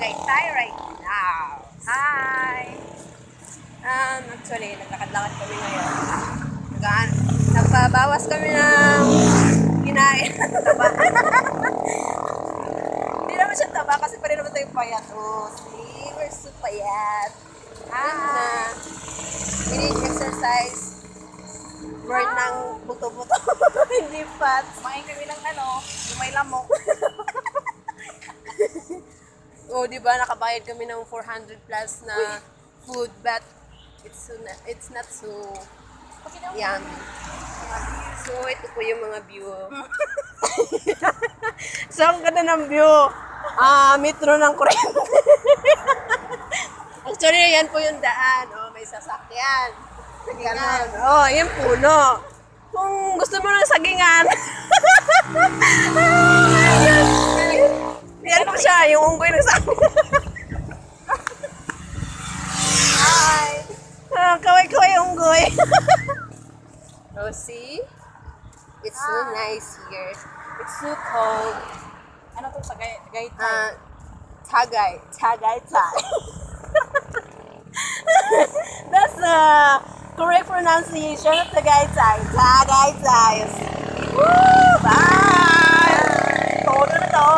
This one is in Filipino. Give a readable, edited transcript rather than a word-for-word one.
Tagaytay right now. Hi! Actually, naglakad-lakad kami ngayon. Nagpabawas kami ng kinain. Taba. Hindi naman siya taba kasi pa rin naman tayo payat. Oh, see? We're so payat. Hi! We need exercise. Burn ng buto-buto. Hindi fat. Kumain kami ng yung may lamok. Oh, di ba nakabayad kami ng 400 plus na food, but it's not so yummy. So, ito po yung mga view. So, ang ganda ng view. Metro ng kuryente. Actually, yan po yung daan. Oh, may sasakyan. Ganon. Oh, yan puno. Kung gusto mo ng sagingan. Yan po siya, yung unggoy ng sabi. Hi! Kaway-kaway unggoy. Oh, see? It's so nice here. It's so cold. Ano to sa Tagaytay? Tagaytay. That's the correct pronunciation of Tagaytay. Tagaytay. Woo! Bye! Todo na to.